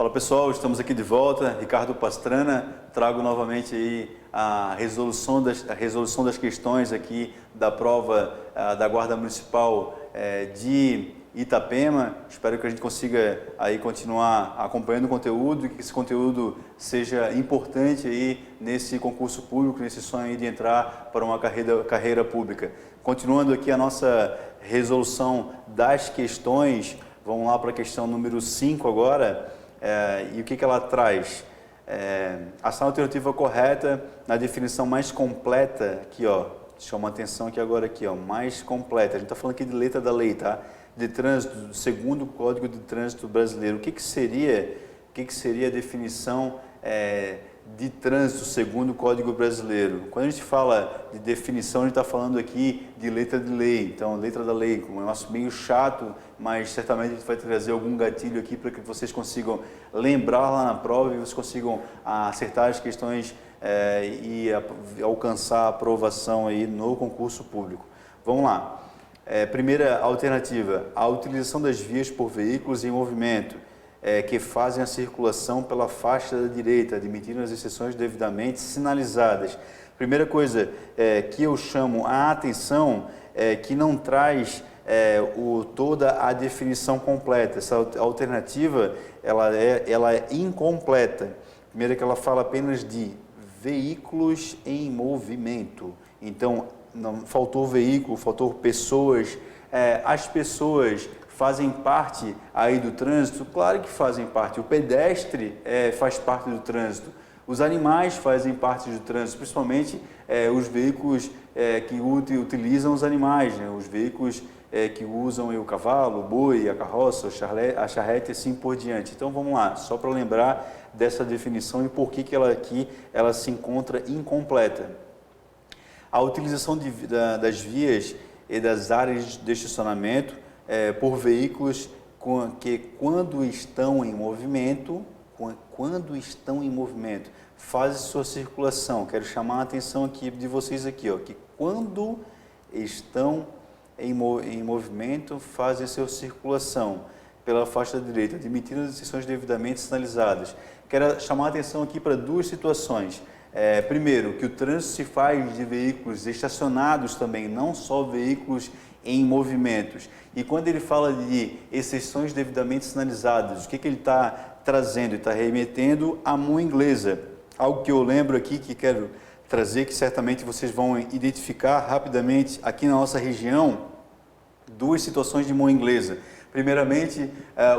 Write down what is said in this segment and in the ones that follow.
Fala pessoal, estamos aqui de volta. Ricardo Pastrana, trago novamente aí a resolução das questões aqui da prova da Guarda Municipal de Itapema. Espero que a gente consiga aí continuar acompanhando o conteúdo e que esse conteúdo seja importante aí nesse concurso público, nesse sonho aí de entrar para uma carreira pública. Continuando aqui a nossa resolução das questões, vamos lá para a questão número 5 agora. E o que ela traz? Ação alternativa correta na definição mais completa, aqui ó, chama a atenção aqui agora, aqui ó, mais completa, a gente está falando aqui de letra da lei, tá? De trânsito, segundo o Código de Trânsito Brasileiro. O que seria a definição de trânsito segundo o Código Brasileiro? Quando a gente fala de definição, a gente está falando aqui de letra de lei. Então, letra da lei, como é um negócio meio chato, mas certamente a gente vai trazer algum gatilho aqui para que vocês consigam lembrar lá na prova e vocês consigam acertar as questões e alcançar a aprovação aí no concurso público. Vamos lá. Primeira alternativa, a utilização das vias por veículos em movimento que fazem a circulação pela faixa da direita, admitindo as exceções devidamente sinalizadas. Primeira coisa que eu chamo a atenção é que não traz toda a definição completa. Essa alternativa ela é incompleta. Primeiro que ela fala apenas de veículos em movimento. Então, não, faltou veículo, faltou pessoas. As pessoas fazem parte aí do trânsito? Claro que fazem parte. O pedestre faz parte do trânsito. Os animais fazem parte do trânsito, principalmente os veículos que utilizam os animais, né? Os veículos que usam o cavalo, o boi, a carroça, a charrete e assim por diante. Então vamos lá, só para lembrar dessa definição e por que ela se encontra incompleta. A utilização das vias e das áreas de estacionamento por veículos que quando estão em movimento, fazem sua circulação. Quero chamar a atenção aqui de vocês aqui, ó, que quando estão em movimento, fazem sua circulação pela faixa da direita, admitindo as exceções devidamente sinalizadas. Quero chamar a atenção aqui para duas situações. Primeiro, que o trânsito se faz de veículos estacionados também, não só veículos em movimentos. E quando ele fala de exceções devidamente sinalizadas, o que ele está trazendo? Ele está remetendo à mão inglesa. Algo que eu lembro aqui, que quero trazer, que certamente vocês vão identificar rapidamente aqui na nossa região, duas situações de mão inglesa. Primeiramente,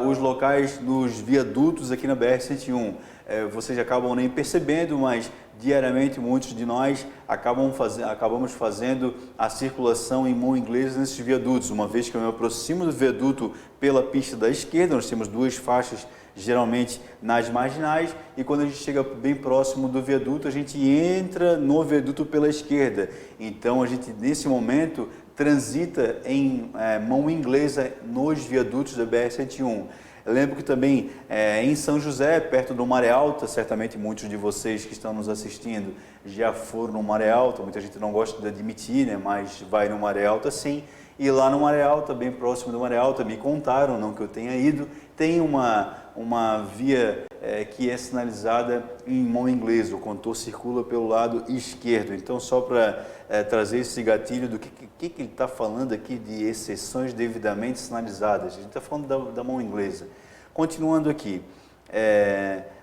os locais dos viadutos aqui na BR-101. Vocês acabam nem percebendo, mas diariamente muitos de nós acabamos fazendo a circulação em mão inglesa nesses viadutos. Uma vez que eu me aproximo do viaduto pela pista da esquerda, nós temos duas faixas geralmente nas marginais, e quando a gente chega bem próximo do viaduto, a gente entra no viaduto pela esquerda. Então a gente nesse momento transita em mão inglesa nos viadutos da BR-101. Eu lembro que também em São José, perto do Maré Alta, certamente muitos de vocês que estão nos assistindo já foram no Maré Alta, muita gente não gosta de admitir, né, mas vai no Maré Alta sim. E lá no Maré Alta, bem próximo do Maré Alta, me contaram, não que eu tenha ido, tem uma via que é sinalizada em mão inglesa, o condutor circula pelo lado esquerdo. Então, só para trazer esse gatilho do que ele está falando aqui de exceções devidamente sinalizadas, a gente está falando da mão inglesa. Continuando aqui,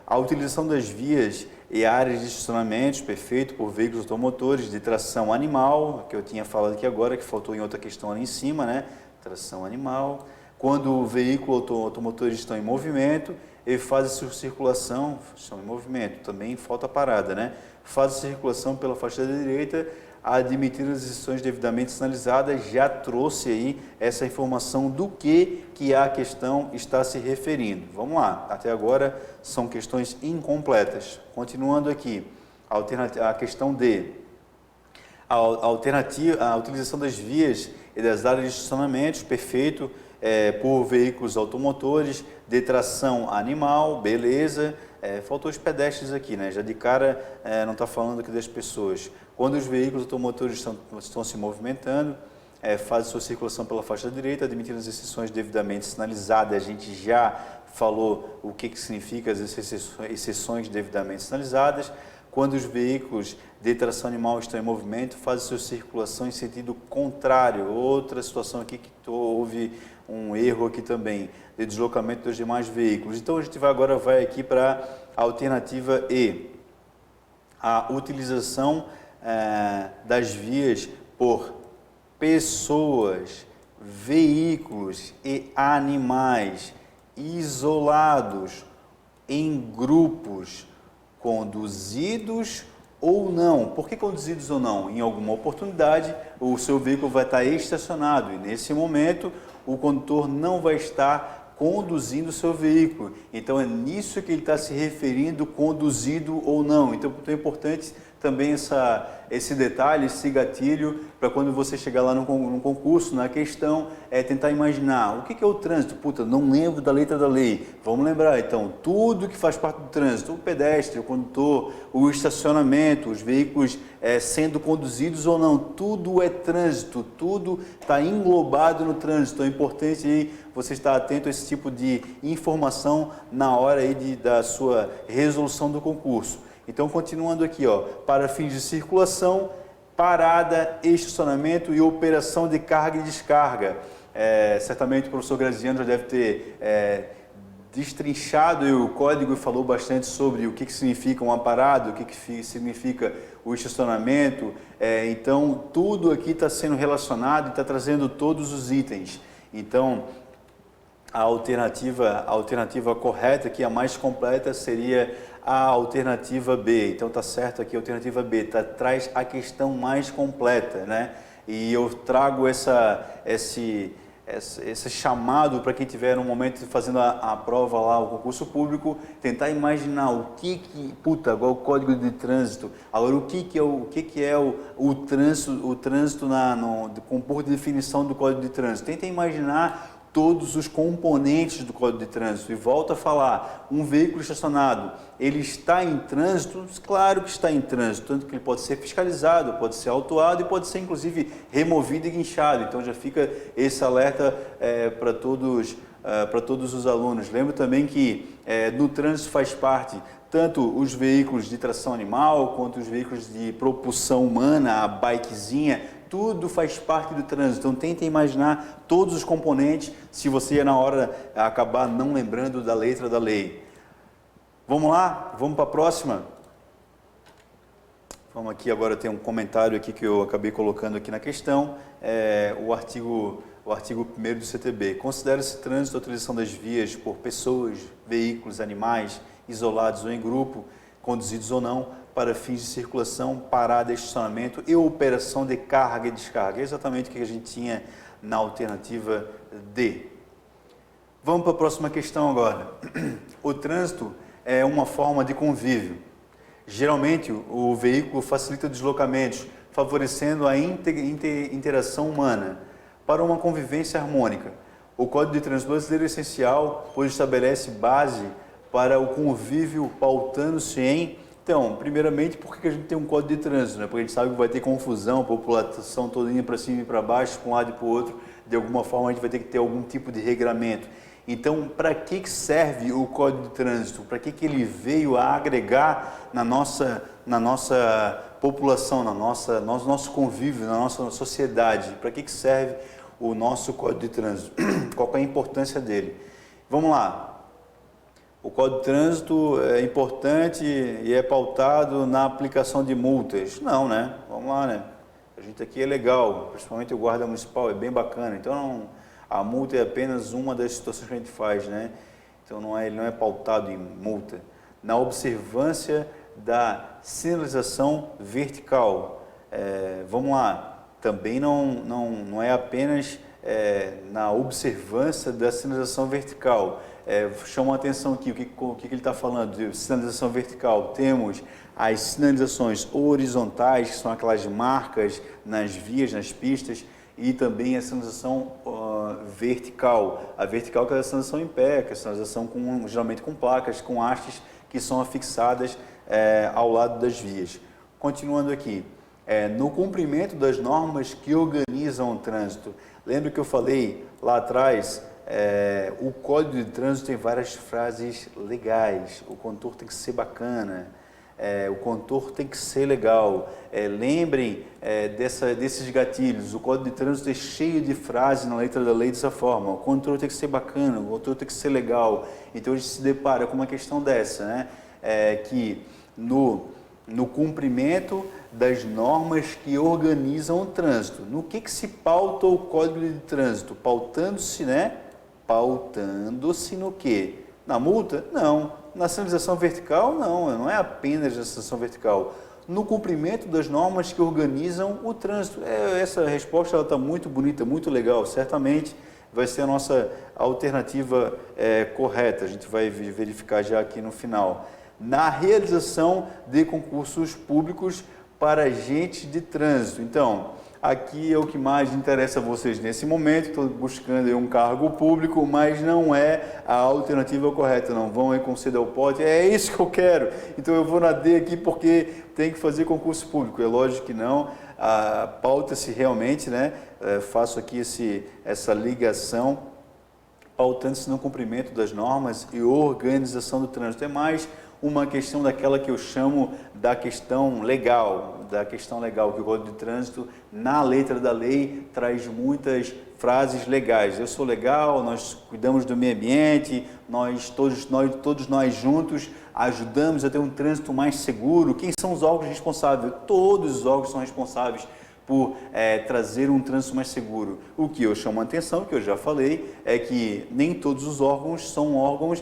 a utilização das vias e áreas de estacionamento perfeito por veículos automotores de tração animal, que eu tinha falado aqui agora, que faltou em outra questão ali em cima, né? Tração animal. Quando o veículo automotor estão em movimento, ele faz a sua circulação, estão em movimento, também falta parada, né? Faz a circulação pela faixa da direita, admitindo as exceções devidamente sinalizadas. Já trouxe aí essa informação do que a questão está se referindo. Vamos lá, até agora são questões incompletas. Continuando aqui, a questão D. A utilização das vias e das áreas de estacionamento, perfeito, por veículos automotores de tração animal, beleza. Faltou os pedestres aqui, né? Já de cara não está falando aqui das pessoas. Quando os veículos automotores estão se movimentando, faz sua circulação pela faixa direita, admitindo as exceções devidamente sinalizadas. A gente já falou o que significa as exceções devidamente sinalizadas. Quando os veículos de tração animal estão em movimento, fazem sua circulação em sentido contrário. Outra situação aqui que houve um erro aqui também, de deslocamento dos demais veículos. Então a gente agora vai aqui para a alternativa E. A utilização das vias por pessoas, veículos e animais isolados em grupos, conduzidos ou não. Por que conduzidos ou não? Em alguma oportunidade, o seu veículo vai estar estacionado e, nesse momento, o condutor não vai estar conduzindo o seu veículo. Então, é nisso que ele está se referindo, conduzido ou não. Então, é importante também esse detalhe, esse gatilho, para quando você chegar lá no concurso, na questão, tentar imaginar o que é o trânsito. Puta, não lembro da letra da lei. Vamos lembrar, então, tudo que faz parte do trânsito, o pedestre, o condutor, o estacionamento, os veículos sendo conduzidos ou não, tudo é trânsito, tudo está englobado no trânsito. É importante aí você estar atento a esse tipo de informação na hora aí da sua resolução do concurso. Então, continuando aqui, ó, para fins de circulação, parada, estacionamento e operação de carga e descarga. Certamente o professor Graziano já deve ter destrinchado o código e falou bastante sobre o que significa uma parada, o que significa o estacionamento. Então, tudo aqui está sendo relacionado e está trazendo todos os itens. Então, a alternativa correta, que a mais completa, seria a alternativa B. Então tá certo aqui, a alternativa B traz a questão mais completa, né? E eu trago esse chamado para quem tiver um momento fazendo a prova lá, o concurso público, tentar imaginar puta, agora o código de trânsito, agora o que é o trânsito com por definição do código de trânsito. Tenta imaginar todos os componentes do Código de Trânsito. E volto a falar, um veículo estacionado, ele está em trânsito? Claro que está em trânsito, tanto que ele pode ser fiscalizado, pode ser autuado e pode ser inclusive removido e guinchado. Então já fica esse alerta para todos os alunos. Lembro também que no trânsito faz parte tanto os veículos de tração animal, quanto os veículos de propulsão humana, a bikezinha, tudo faz parte do trânsito. Então tenta imaginar todos os componentes, se você na hora acabar não lembrando da letra da lei. Vamos lá? Vamos para a próxima? Vamos aqui, agora tem um comentário aqui que eu acabei colocando aqui na questão, o artigo 1º do CTB. Considera-se trânsito a utilização das vias por pessoas, veículos, animais, isolados ou em grupo, conduzidos ou não, para fins de circulação, parada, estacionamento e operação de carga e descarga. É exatamente o que a gente tinha na alternativa D. Vamos para a próxima questão agora. O trânsito é uma forma de convívio. Geralmente, o veículo facilita deslocamentos, favorecendo a interação humana para uma convivência harmônica. O Código de Trânsito Brasileiro é essencial, pois estabelece base para o convívio, pautando-se em... Então, primeiramente, por que a gente tem um código de trânsito? Né? Porque a gente sabe que vai ter confusão, a população toda indo para cima e para baixo, para um lado e para o outro. De alguma forma, a gente vai ter que ter algum tipo de regramento. Então, para que serve o Código de Trânsito? Para que ele veio a agregar na nossa população, no nosso convívio, na nossa sociedade? Para que serve o nosso Código de Trânsito? Qual é a importância dele? Vamos lá. O Código de Trânsito é importante e é pautado na aplicação de multas. Não, né? Vamos lá, né? A gente aqui é legal, principalmente o guarda municipal, é bem bacana. Então, a multa é apenas uma das situações que a gente faz, né? Então, ele não é pautado em multa. Na observância da sinalização vertical. Vamos lá, também não é apenas na observância da sinalização vertical. Chama a atenção aqui, o que ele está falando de sinalização vertical. Temos as sinalizações horizontais, que são aquelas marcas nas vias, nas pistas, e também a sinalização vertical. A vertical que é a sinalização em pé, que é a sinalização geralmente com placas, com hastes que são afixadas ao lado das vias. Continuando aqui, no cumprimento das normas que organizam o trânsito. Lembra que eu falei lá atrás o Código de Trânsito tem várias frases legais, o contorno tem que ser bacana, o contorno tem que ser legal. Lembrem desses gatilhos, o Código de Trânsito é cheio de frases na letra da lei dessa forma, o contorno tem que ser bacana, o contorno tem que ser legal. Então a gente se depara com uma questão dessa, né? Que no cumprimento das normas que organizam o trânsito. No que se pauta o Código de Trânsito? Pautando-se, né? Pautando-se no quê? Na multa? Não. Na sinalização vertical? Não é apenas na sinalização vertical. No cumprimento das normas que organizam o trânsito. Essa resposta está muito bonita, muito legal. Certamente vai ser a nossa alternativa correta. A gente vai verificar já aqui no final. Na realização de concursos públicos para agentes de trânsito. Então, aqui é o que mais interessa a vocês nesse momento. Estou buscando um cargo público, mas não é a alternativa correta. Não vão aí com sede ao pote. É isso que eu quero. Então eu vou na D aqui porque tem que fazer concurso público. É lógico que não. Pauta-se realmente, né? Faço aqui essa ligação, pautando-se no cumprimento das normas e organização do trânsito. É mais uma questão daquela que eu chamo da questão legal, que o Código de Trânsito, na letra da lei, traz muitas frases legais. Eu sou legal, nós cuidamos do meio ambiente, todos nós juntos ajudamos a ter um trânsito mais seguro. Quem são os órgãos responsáveis? Todos os órgãos são responsáveis por trazer um trânsito mais seguro. O que eu chamo a atenção, que eu já falei, é que nem todos os órgãos são órgãos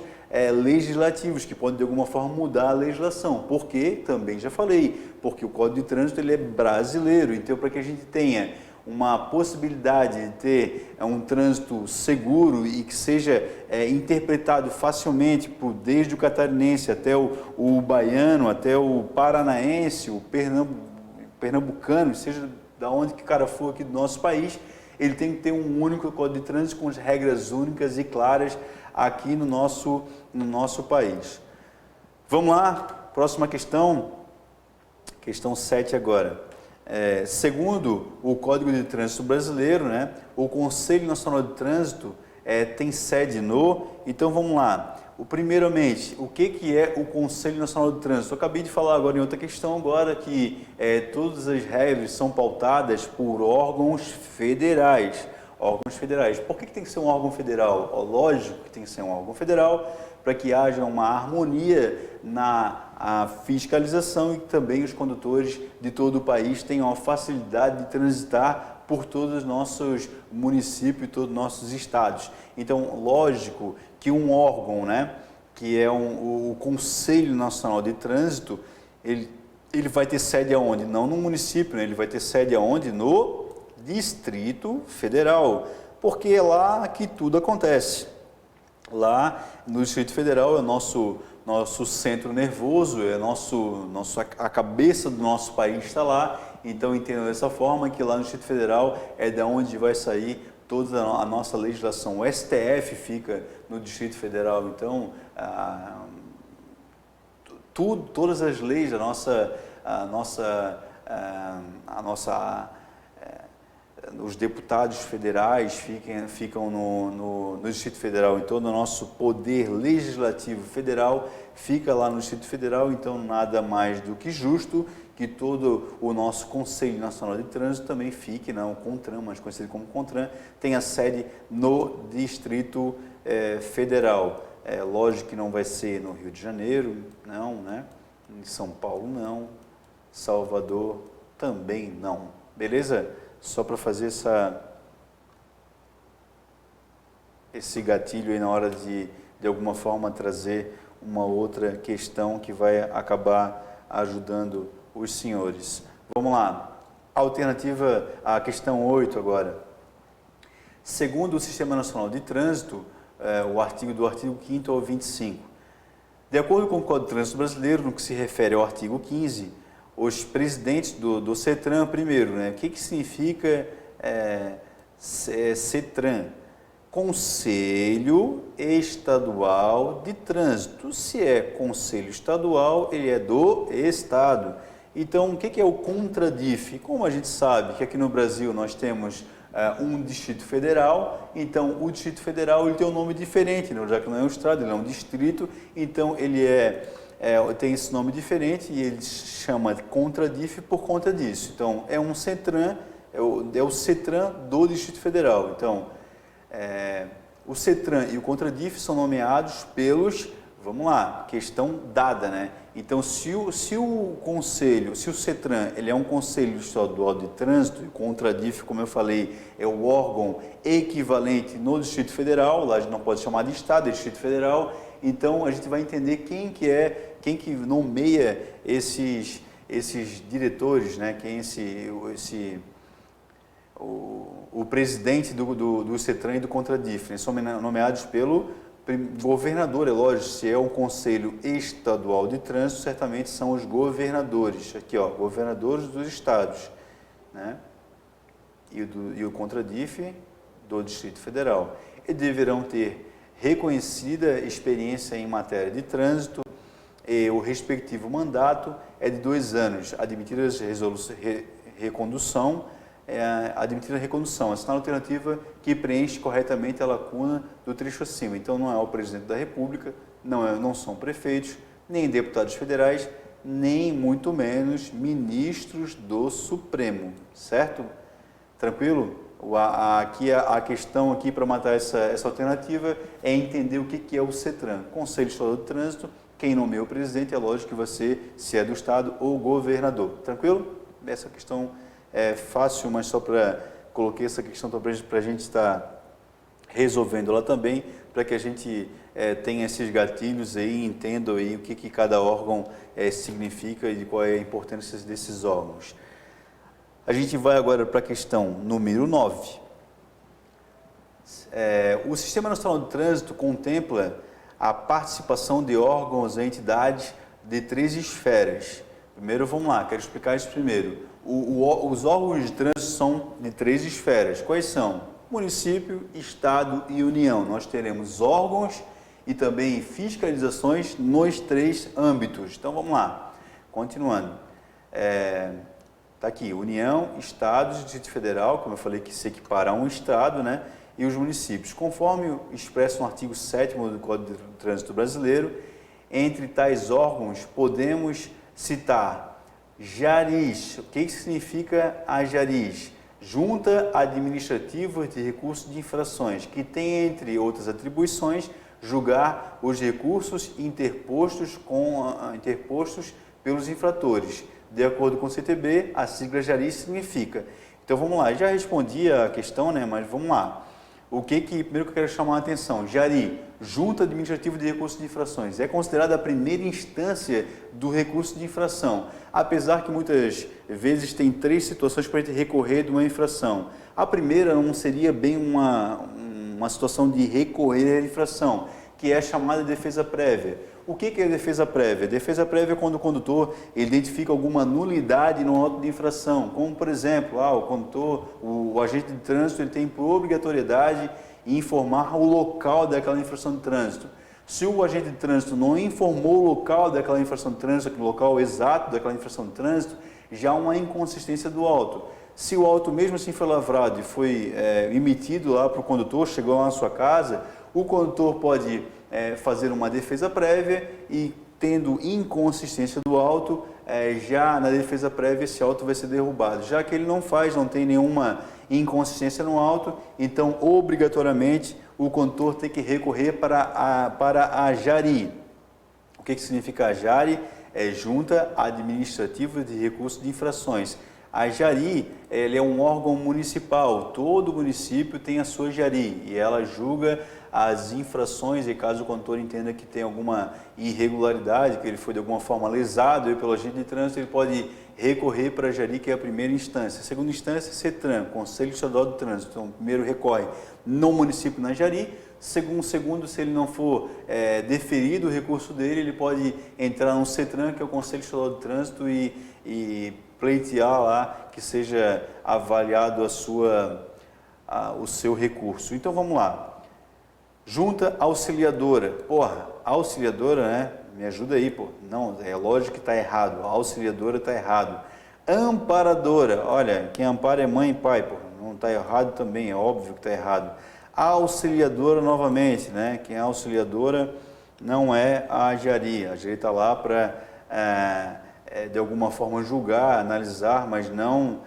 legislativos, que podem de alguma forma mudar a legislação. Por quê? Também já falei, porque o Código de Trânsito ele é brasileiro, então para que a gente tenha uma possibilidade de ter um trânsito seguro e que seja interpretado facilmente desde o catarinense até o baiano, até o paranaense, o pernambucano, seja da onde que o cara for aqui do nosso país, ele tem que ter um único Código de Trânsito com as regras únicas e claras aqui no nosso país. Vamos lá, próxima questão, questão 7 agora. Segundo o Código de Trânsito Brasileiro, né, o Conselho Nacional de Trânsito tem sede então vamos lá. Primeiramente, o que é o Conselho Nacional de Trânsito? Eu acabei de falar agora em outra questão agora que todas as regras são pautadas por órgãos federais. Por que tem que ser um órgão federal? Lógico que tem que ser um órgão federal para que haja uma harmonia na fiscalização e que também os condutores de todo o país tenham a facilidade de transitar por todos os nossos municípios e todos os nossos estados. Então, lógico que um órgão, né, que é o Conselho Nacional de Trânsito, ele vai ter sede aonde? Não no município, né? Ele vai ter sede aonde? No Distrito Federal, porque é lá que tudo acontece. Lá no Distrito Federal é o nosso centro nervoso, a cabeça do nosso país está lá. Então entenda dessa forma que lá no Distrito Federal é da onde vai sair toda a nossa legislação. O STF fica no Distrito Federal, então todas as leis os deputados federais ficam no Distrito Federal, então o nosso poder legislativo federal fica lá no Distrito Federal, então nada mais do que justo que todo o nosso Conselho Nacional de Trânsito também fique, o CONTRAN, mais conhecido como CONTRAN, tenha sede no Distrito Federal. Lógico que não vai ser no Rio de Janeiro, não, né? Em São Paulo não, Salvador também não, beleza? Só para fazer esse gatilho aí na hora de alguma forma trazer uma outra questão que vai acabar ajudando os senhores. Vamos lá, alternativa à questão 8 agora. Segundo o Sistema Nacional de Trânsito, do artigo 5º ao 25, de acordo com o Código de Trânsito Brasileiro, no que se refere ao artigo 15, os presidentes do CETRAN primeiro, né? O que significa CETRAN? Conselho Estadual de Trânsito. Se é Conselho Estadual, ele é do Estado. Então, o que é o CONTRADIF? Como a gente sabe que aqui no Brasil nós temos um Distrito Federal, então o Distrito Federal ele tem um nome diferente, né? Já que não é um estado, ele é um distrito, então ele tem esse nome diferente e ele se chama CONTRADIF por conta disso. Então é um CETRAN, é o CETRAN do Distrito Federal. Então o CETRAN e o CONTRADIF são nomeados pelos, vamos lá, questão dada, né? Então, se o conselho, se o CETRAN, ele é um conselho estadual de trânsito, e o CONTRADIF, como eu falei, é o órgão equivalente no Distrito Federal, lá a gente não pode chamar de estado, é Distrito Federal, então a gente vai entender quem que nomeia esses diretores, né? Quem o presidente do CETRAN e do CONTRADIF, né? São nomeados pelo governador, é lógico. Se é um conselho estadual de trânsito, certamente são os governadores, aqui ó, governadores dos estados, né? E o CONTRADIF do Distrito Federal. E deverão ter reconhecida experiência em matéria de trânsito, e o respectivo mandato é de 2 anos, admitida recondução, assinala alternativa que preenche corretamente a lacuna do trecho acima. Então não é o presidente da República, não são prefeitos, nem deputados federais, nem muito menos ministros do Supremo, certo? Tranquilo? Aqui a questão aqui para matar essa alternativa é entender o que é o CETRAN, Conselho Estadual de Trânsito. Quem nomeia o presidente é lógico que você, se é do estado ou governador. Tranquilo? Essa questão é fácil, mas só coloquei essa questão para a gente estar resolvendo lá também, para que a gente tenha esses gatilhos aí, entenda aí o que cada órgão significa e qual é a importância desses órgãos. A gente vai agora para a questão número 9. O Sistema Nacional de Trânsito contempla a participação de órgãos e entidades de 3 esferas. Primeiro, vamos lá, quero explicar isso primeiro. Os órgãos de trânsito são de 3 esferas. Quais são? Município, Estado e União. Nós teremos órgãos e também fiscalizações nos 3 âmbitos. Então, vamos lá. Continuando. Está aqui, União, Estados, Distrito Federal, como eu falei que se equipara a um Estado, né? E os municípios. Conforme expresso no artigo 7º do Código de Trânsito Brasileiro, entre tais órgãos podemos citar JARIs. O que significa a JARIs? Junta Administrativa de Recursos de Infrações, que tem, entre outras atribuições, julgar os recursos interpostos pelos infratores. De acordo com o CTB, a sigla JARIs significa. Então vamos lá, já respondi a questão, né? Mas vamos lá. Primeiro que eu quero chamar a atenção, JARI, Junta Administrativa de Recursos de Infrações, é considerada a primeira instância do recurso de infração, apesar que muitas vezes tem 3 situações para a gente recorrer de uma infração. A primeira não seria bem uma situação de recorrer à infração, que é a chamada defesa prévia. O que é a defesa prévia? Defesa prévia é quando o condutor identifica alguma nulidade no auto de infração, como por exemplo, o agente de trânsito ele tem por obrigatoriedade informar o local daquela infração de trânsito. Se o agente de trânsito não informou o local daquela infração de trânsito, o local exato daquela infração de trânsito, já há uma inconsistência do auto. Se o auto mesmo assim foi lavrado e foi emitido lá para o condutor, chegou lá na sua casa, o condutor pode fazer uma defesa prévia e, tendo inconsistência do auto, já na defesa prévia esse auto vai ser derrubado. Já que ele não tem nenhuma inconsistência no auto, então obrigatoriamente o condutor tem que recorrer para a JARI. O que significa a JARI? É Junta Administrativa de Recursos de Infrações. A JARI é um órgão municipal, todo município tem a sua JARI e ela julga as infrações e caso o condutor entenda que tem alguma irregularidade, que ele foi de alguma forma lesado pelo agente de trânsito, ele pode recorrer para a JARI, que é a primeira instância. A segunda instância, CETRAN, Conselho Estadual de Trânsito. Então, primeiro recorre no município na JARI, segundo, se ele não for deferido o recurso dele, ele pode entrar no CETRAN, que é o Conselho Estadual de Trânsito, e pleitear lá que seja avaliado o seu recurso. Então, vamos lá. Junta auxiliadora. Auxiliadora, né? Me ajuda aí, Não, é lógico que está errado. A auxiliadora está errado. Amparadora. Olha, quem ampara é mãe e pai, não está errado também, é óbvio que está errado. A auxiliadora novamente, né? Quem é a auxiliadora não é a Jari. A Jari está lá para, de alguma forma, julgar, analisar, mas não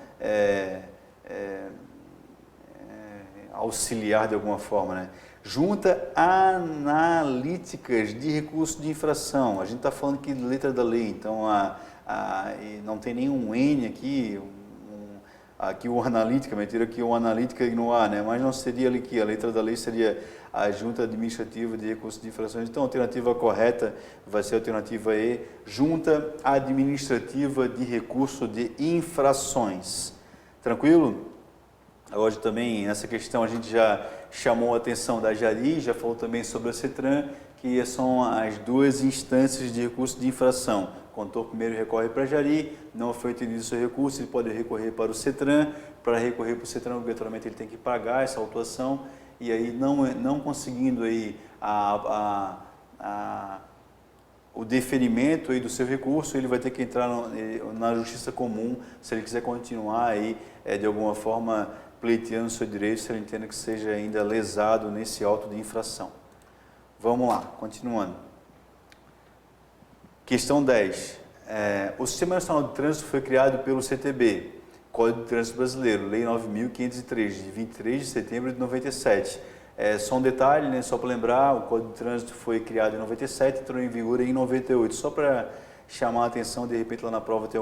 auxiliar de alguma forma, né? Junta analíticas de recurso de infração. A gente está falando aqui de letra da lei, então não tem nenhum N aqui, aqui o analítica, mentira que o analítica não há, né? Mas não seria ali que a letra da lei seria a junta administrativa de recursos de infrações. Então a alternativa correta vai ser a alternativa E, junta administrativa de recurso de infrações. Tranquilo? Hoje também, nessa questão, a gente já chamou a atenção da Jari, já falou também sobre a CETRAN, que são as duas instâncias de recurso de infração. O condutor primeiro recorre para a Jari, não foi entendido o seu recurso, ele pode recorrer para o CETRAN. Para recorrer para o CETRAN, obrigatoriamente ele tem que pagar essa autuação, e aí não conseguindo aí o deferimento aí do seu recurso, ele vai ter que entrar na justiça comum, se ele quiser continuar aí, de alguma forma, pleiteando o seu direito, se ele entenda que seja ainda lesado nesse auto de infração. Vamos lá, continuando. Questão 10. O Sistema Nacional de Trânsito foi criado pelo CTB, Código de Trânsito Brasileiro, Lei 9.503, de 23 de setembro de 97. Só um detalhe, né, só para lembrar, o Código de Trânsito foi criado em 97 e entrou em vigor em 98. Só para chamar a atenção, de repente lá na prova tem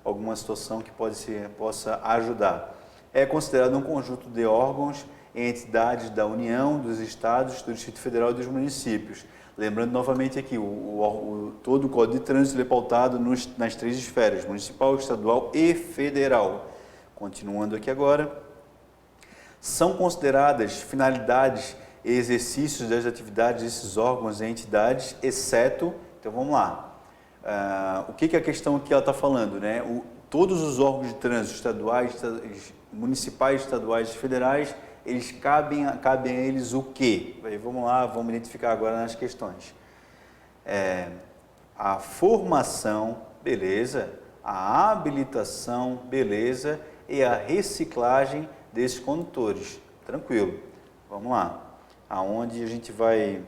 alguma situação que possa ajudar. É considerado um conjunto de órgãos e entidades da União, dos Estados, do Distrito Federal e dos municípios. Lembrando novamente aqui, todo o Código de Trânsito é pautado nas três esferas, municipal, estadual e federal. Continuando aqui agora. São consideradas finalidades e exercícios das atividades desses órgãos e entidades, exceto, então vamos lá, o que é a questão que ela está falando, né? Todos os órgãos de trânsito estaduais, municipais, estaduais e federais, eles cabem a eles o quê? Aí, vamos lá, vamos identificar agora nas questões. A formação, beleza, a habilitação, beleza, e a reciclagem desses condutores. Tranquilo. Vamos lá. Aonde a gente vai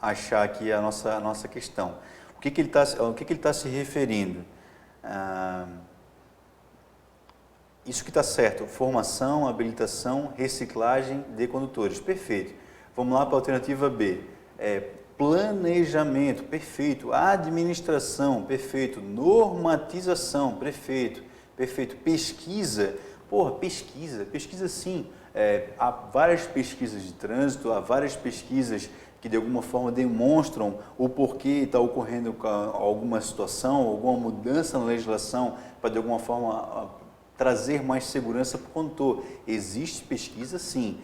achar aqui a nossa questão. O que ele está se referindo? Isso que está certo. Formação, habilitação, reciclagem de condutores. Perfeito. Vamos lá para a alternativa B. Planejamento. Perfeito. Administração. Perfeito. Normatização. Perfeito. Perfeito. Pesquisa. Porra, pesquisa sim. Há várias pesquisas de trânsito, há várias pesquisas que de alguma forma demonstram o porquê está ocorrendo alguma situação, alguma mudança na legislação para de alguma forma trazer mais segurança para o condutor. Existe pesquisa sim.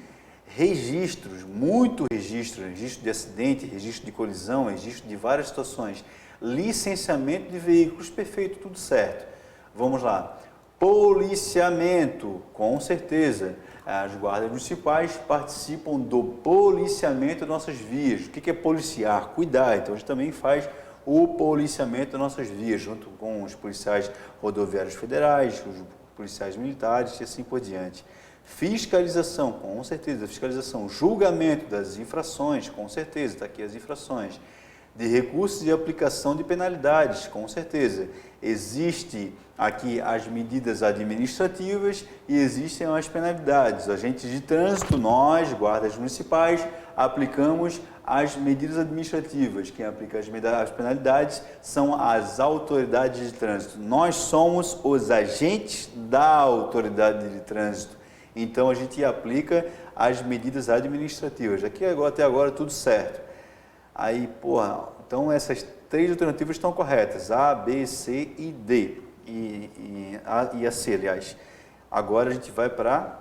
Registros, muito registro de acidente, registro de colisão, registro de várias situações. Licenciamento de veículos, perfeito, tudo certo. Vamos lá. Policiamento, com certeza. As guardas municipais participam do policiamento das nossas vias. O que é policiar? Cuidar. Então, a gente também faz o policiamento das nossas vias, junto com os policiais rodoviários federais, os policiais militares e assim por diante. Fiscalização, com certeza. Fiscalização. Julgamento das infrações, com certeza. Está aqui as infrações. De recursos de aplicação de penalidades, com certeza. Existe aqui as medidas administrativas e existem as penalidades. Agentes de trânsito, nós, guardas municipais, aplicamos as medidas administrativas. Quem aplica as penalidades são as autoridades de trânsito. Nós somos os agentes da autoridade de trânsito. Então, a gente aplica as medidas administrativas. Aqui até agora tudo certo. Aí, então essas três alternativas estão corretas, A, B, C e D, e a C, aliás. Agora a gente vai para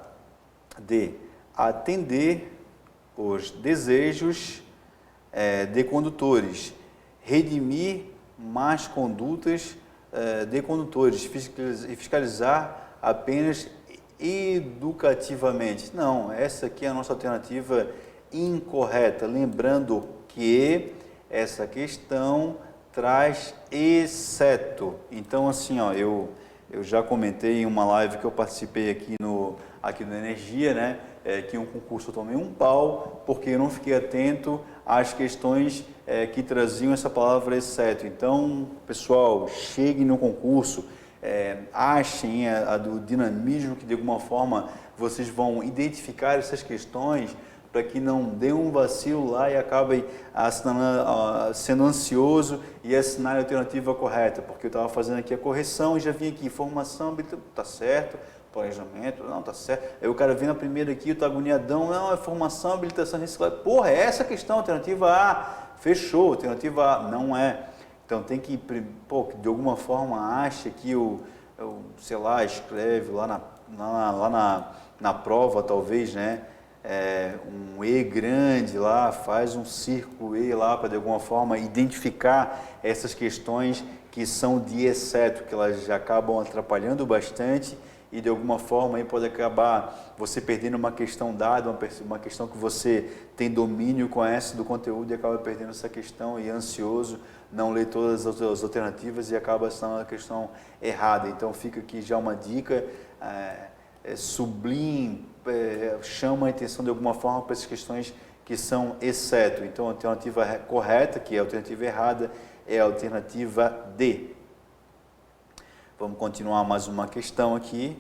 D, atender os desejos de condutores, redimir más condutas de condutores, fiscalizar apenas educativamente. Não, essa aqui é a nossa alternativa incorreta, lembrando que essa questão traz exceto. Então, assim, eu Eu já comentei em uma live que eu participei aqui no Energia, né? Que um concurso eu tomei um pau porque eu não fiquei atento às questões que traziam essa palavra exceto. Então, pessoal, cheguem no concurso, achem do dinamismo que de alguma forma vocês vão identificar essas questões para que não dê um vacilo lá e acabem sendo ansioso e assinar a alternativa correta, porque eu estava fazendo aqui a correção e já vim aqui, informação, está certo, planejamento, não, está certo. Aí o cara vem na primeira aqui, está agoniadão, não, é formação, habilitação, reciclagem. Porra, é essa a questão, alternativa A, fechou, alternativa A, não é. Então tem que, de alguma forma, acha que sei lá, escreve lá na prova, talvez, né? Um E grande lá, faz um círculo E lá para de alguma forma identificar essas questões que são de exceto, que elas já acabam atrapalhando bastante e de alguma forma aí pode acabar você perdendo uma questão dada, uma questão que você tem domínio, conhece do conteúdo e acaba perdendo essa questão e ansioso, não lê todas as alternativas e acaba sendo a questão errada. Então fica aqui já uma dica, sublime, chama a atenção de alguma forma para essas questões que são exceto. Então a alternativa correta, que é a alternativa errada, é a alternativa D. Vamos continuar mais uma questão aqui.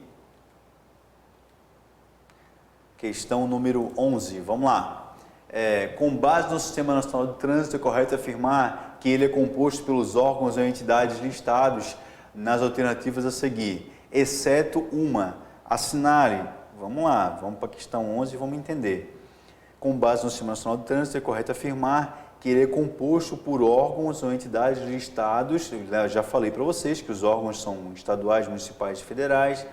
Questão número 11, vamos lá. Com base no Sistema Nacional de Trânsito, é correto afirmar que ele é composto pelos órgãos ou entidades listados nas alternativas a seguir, exceto uma. Assinale. Vamos lá, vamos para a questão 11 e vamos entender. Com base no Sistema Nacional de Trânsito, é correto afirmar que ele é composto por órgãos ou entidades listados. Eu já falei para vocês que os órgãos são estaduais, municipais e federais.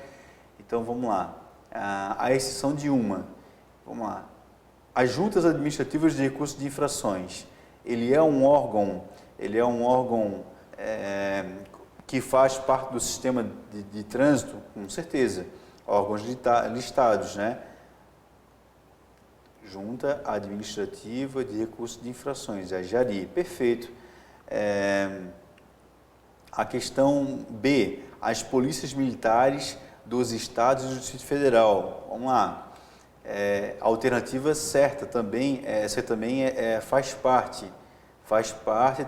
Então vamos lá. A exceção de uma. Vamos lá. As juntas administrativas de recursos de infrações. Ele é um órgão que faz parte do sistema de trânsito, com certeza. Órgãos listados, né? Junta Administrativa de Recursos de Infrações, a JARI, perfeito. A questão B, as polícias militares dos estados e do Distrito Federal. Vamos lá. A alternativa certa também, essa também faz parte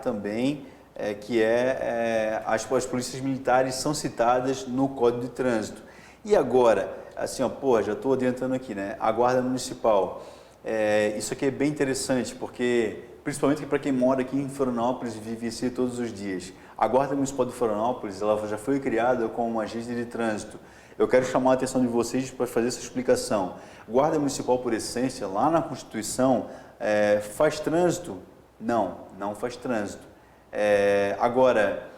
também, as polícias militares são citadas no Código de Trânsito. E agora, assim, já estou adiantando aqui, né? A Guarda Municipal. Isso aqui é bem interessante, porque, principalmente para quem mora aqui em Florianópolis e vive isso todos os dias, a Guarda Municipal de Florianópolis, ela já foi criada como uma agência de trânsito. Eu quero chamar a atenção de vocês para fazer essa explicação. Guarda Municipal, por essência, lá na Constituição, faz trânsito? Não faz trânsito. Agora,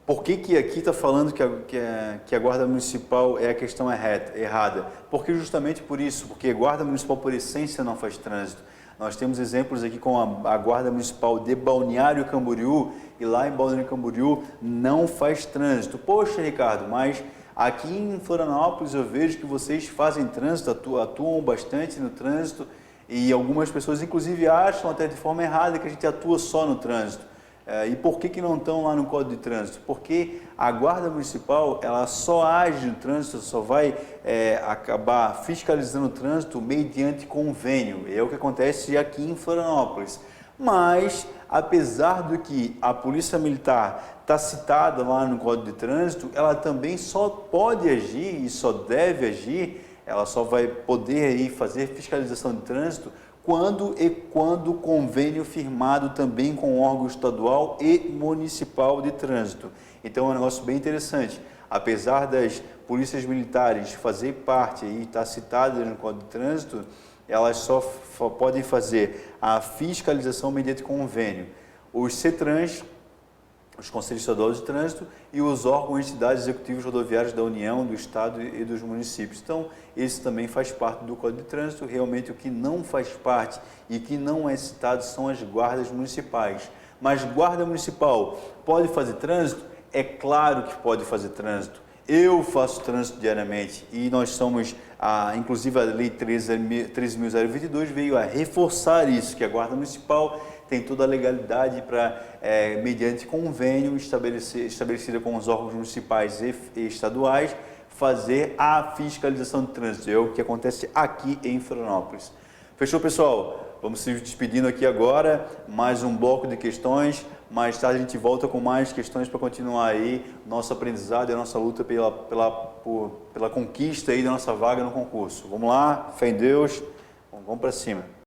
por que aqui está falando que a Guarda Municipal é a questão errada? Porque justamente por isso, porque a Guarda Municipal, por essência, não faz trânsito. Nós temos exemplos aqui com a Guarda Municipal de Balneário Camboriú, e lá em Balneário Camboriú não faz trânsito. Poxa, Ricardo, mas aqui em Florianópolis eu vejo que vocês fazem trânsito, atuam bastante no trânsito, e algumas pessoas inclusive acham até de forma errada que a gente atua só no trânsito. E por que não estão lá no Código de Trânsito? Porque a Guarda Municipal, ela só age no trânsito, só vai acabar fiscalizando o trânsito mediante convênio. É o que acontece aqui em Florianópolis. Mas, apesar do que a Polícia Militar está citada lá no Código de Trânsito, ela também só pode agir e só deve agir, ela só vai poder aí fazer fiscalização de trânsito quando convênio firmado também com o órgão estadual e municipal de trânsito. Então é um negócio bem interessante. Apesar das polícias militares fazer parte e estar citadas no Código de Trânsito, elas só podem fazer a fiscalização mediante convênio. Os CETRANs, os Conselhos Estaduais de Trânsito, e os órgãos e entidades executivas rodoviárias da União, do Estado e dos municípios. Então, esse também faz parte do Código de Trânsito. Realmente, o que não faz parte e que não é citado são as guardas municipais. Mas guarda municipal pode fazer trânsito? É claro que pode fazer trânsito. Eu faço trânsito diariamente e nós somos inclusive a Lei 13.022 veio a reforçar isso, que a Guarda Municipal tem toda a legalidade para, mediante convênio estabelecida com os órgãos municipais e estaduais, fazer a fiscalização de trânsito. É o que acontece aqui em Florianópolis. Fechou, pessoal? Vamos se despedindo aqui agora, mais um bloco de questões. Mais tarde a gente volta com mais questões para continuar aí nosso aprendizado e a nossa luta pela conquista aí da nossa vaga no concurso. Vamos lá, fé em Deus, vamos para cima.